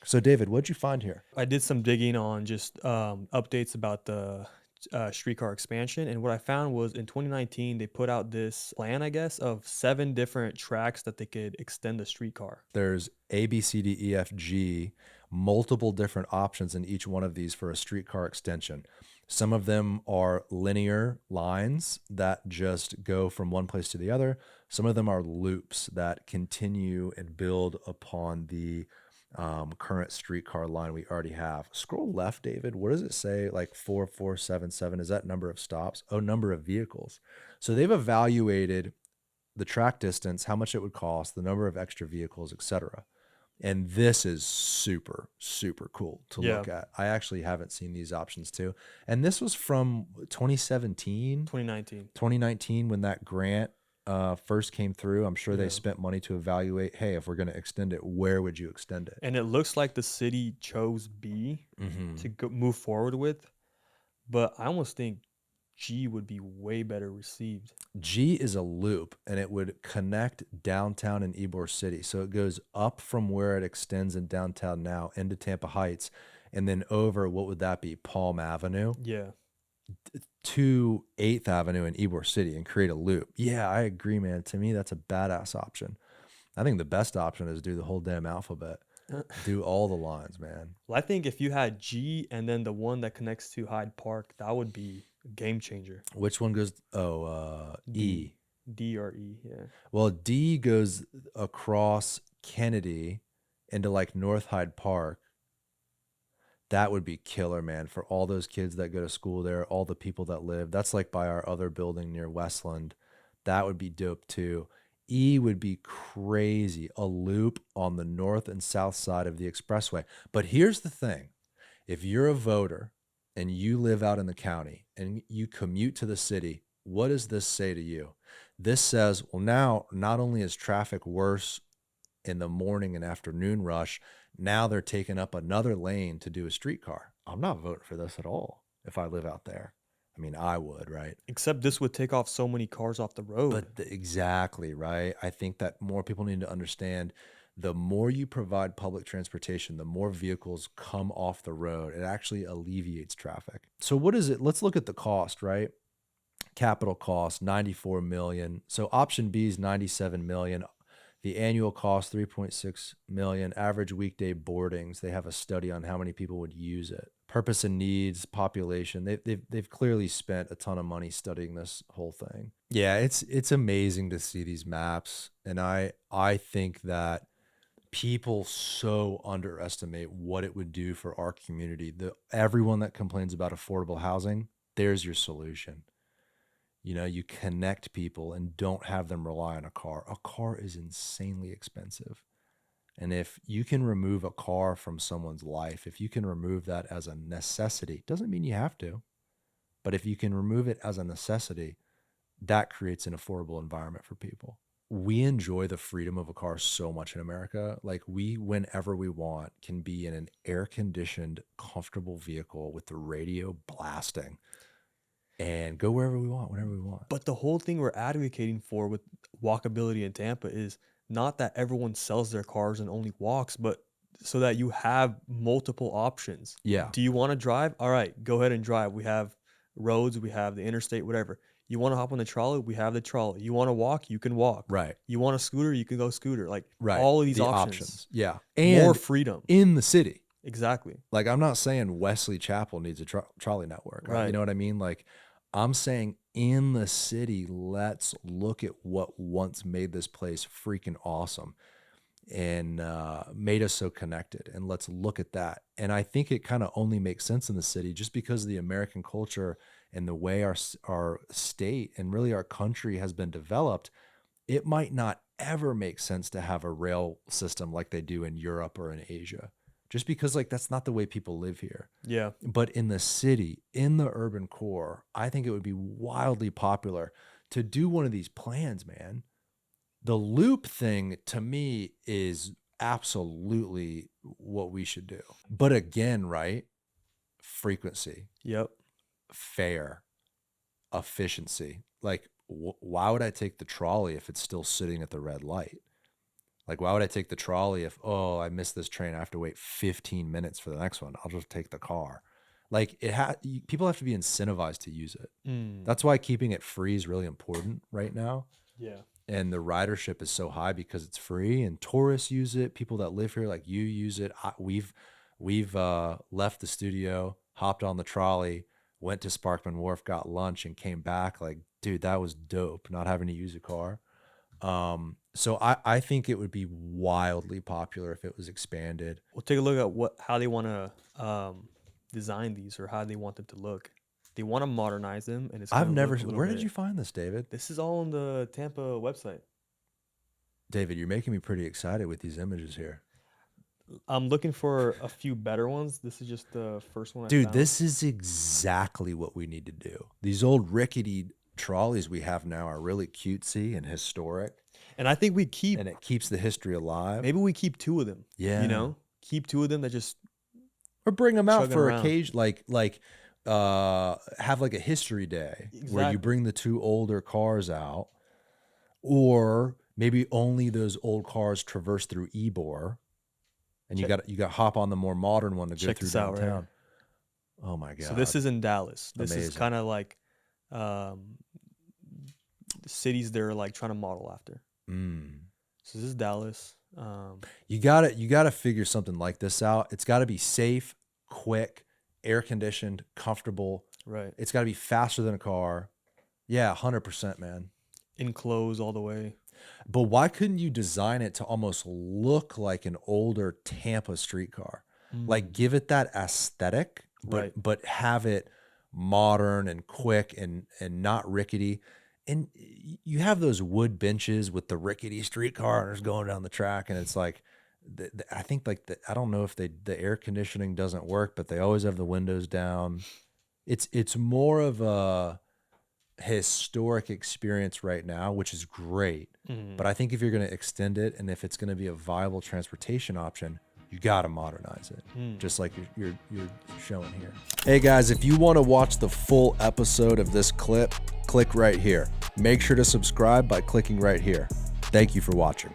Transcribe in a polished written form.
So David, what'd you find here? I did some digging on just updates about the streetcar expansion. And what I found was in 2019, they put out this plan, I guess, of 7 different tracks that they could extend the streetcar. There's A, B, C, D, E, F, G, multiple different options in each one of these for a streetcar extension. Some of them are linear lines that just go from one place to the other. Some of them are loops that continue and build upon the current streetcar line we already have. Scroll left, David. What does it say? Like 4477. Is that number of stops? Oh, number of vehicles. So they've evaluated the track distance, how much it would cost, the number of extra vehicles, etc. And this is super, super cool to look at. I actually haven't seen these options too. And this was from 2019 when that grant first came through. I'm sure they spent money to evaluate, hey, if we're going to extend it, where would you extend it? And it looks like the city chose B to move forward with. But I almost think G would be way better received. G is a loop, and it would connect downtown and Ybor City. So it goes up from where it extends in downtown now into Tampa Heights, and then over, what would that be? Palm Avenue? Yeah. To 8th Avenue in Ybor City and create a loop. Yeah, I agree, man. To me, that's a badass option. I think the best option is do the whole damn alphabet. Do all the lines, man. Well, I think if you had G and then the one that connects to Hyde Park, that would be a game changer. Which one goes? E. D or E, yeah. Well, D goes across Kennedy into like North Hyde Park. That would be killer, man, for all those kids that go to school there, all the people that live. That's like by our other building near Westland. That would be dope too. E would be crazy, a loop on the north and south side of the expressway. But here's the thing. If you're a voter and you live out in the county and you commute to the city, what does this say to you? This says, well, now not only is traffic worse in the morning and afternoon rush, now they're taking up another lane to do a streetcar. I'm not voting for this at all if I live out there. I mean, I would, right? Except this would take off so many cars off the road. But exactly, right? I think that more people need to understand the more you provide public transportation, the more vehicles come off the road. It actually alleviates traffic. So what is it? Let's look at the cost, right? Capital cost, $94 million. So option B is $97 million. The annual cost, $3.6 million. Average weekday boardings. They have a study on how many people would use it. Purpose and needs, population. They've clearly spent a ton of money studying this whole thing. Yeah, it's amazing to see these maps, and I think that people so underestimate what it would do for our community. Everyone that complains about affordable housing, there's your solution. You know, you connect people and don't have them rely on a car. A car is insanely expensive. And if you can remove a car from someone's life, if you can remove that as a necessity, doesn't mean you have to, but if you can remove it as a necessity, that creates an affordable environment for people. We enjoy the freedom of a car so much in America. Like we, whenever we want, can be in an air-conditioned, comfortable vehicle with the radio blasting and go wherever we want, whenever we want. But the whole thing we're advocating for with walkability in Tampa is not that everyone sells their cars and only walks, but so that you have multiple options. Yeah. Do you want to drive? All right, go ahead and drive. We have roads, we have the interstate, whatever. You want to hop on the trolley? We have the trolley. You want to walk? You can walk. Right. You want a scooter? You can go scooter. Like right. all of these the options. Yeah. And more freedom in the city. Exactly. Like I'm not saying Wesley Chapel needs a trolley network. Right. You know what I mean? Like I'm saying in the city, let's look at what once made this place freaking awesome and made us so connected. And let's look at that. And I think it kind of only makes sense in the city just because of the American culture and the way our state and really our country has been developed. It might not ever make sense to have a rail system like they do in Europe or in Asia. Just because like that's not the way people live here. Yeah. But in the city, in the urban core, I think it would be wildly popular to do one of these plans, man. The loop thing to me is absolutely what we should do. But again, right? Frequency. Yep. Fare. Efficiency. Like why would I take the trolley if it's still sitting at the red light? Like, why would I take the trolley if, oh, I missed this train, I have to wait 15 minutes for the next one? I'll just take the car. Like, people have to be incentivized to use it. That's why keeping it free is really important right now. Yeah. And the ridership is so high because it's free, and tourists use it. People that live here, like you, use it. We've left the studio, hopped on the trolley, went to Sparkman Wharf, got lunch, and came back. Like, dude, that was dope, not having to use a car. So I think it would be wildly popular if it was expanded. We'll take a look at how they want to design these, or how they want them to look. They want to modernize them, and it's I've gonna never. look a little Where did bit- you find this, David? This is all on the Tampa website. David, you're making me pretty excited with these images here. I'm looking for a few better ones. This is just the first one I Dude, found. this is exactly what we need to do. These old rickety trolleys we have now are really cutesy and historic, And I think we keep, and it keeps the history alive. maybe we keep 2 of them. Yeah. You know, keep 2 of them that just, Or bring them out chugging for around. occasion, have like a history day where Exactly. you bring the 2 older cars out, or maybe only those old cars traverse through Ybor, and you got to hop on the more modern one to go Check through this out right downtown. Oh my god! so this is in Dallas. This is Amazing. kind of like cities they're like trying to model after. So this is Dallas. You gotta figure something like this out. It's got to be safe, quick, air conditioned, comfortable. Right. It's got to be faster than a car. Yeah, 100%, man. Enclosed all the way. But why couldn't you design it to almost look like an older Tampa streetcar? Like, give it that aesthetic, Right. but have it modern and quick and not rickety. And you have those wood benches with the rickety streetcars going down the track, and it's like, I think like I don't know if the air conditioning doesn't work, but they always have the windows down. It's more of a historic experience right now, which is great. But I think if you're going to extend it, and if it's going to be a viable transportation option, you got to modernize it, just like you're showing here. Hey guys, if you want to watch the full episode of this clip, click right here. Make sure to subscribe by clicking right here. Thank you for watching.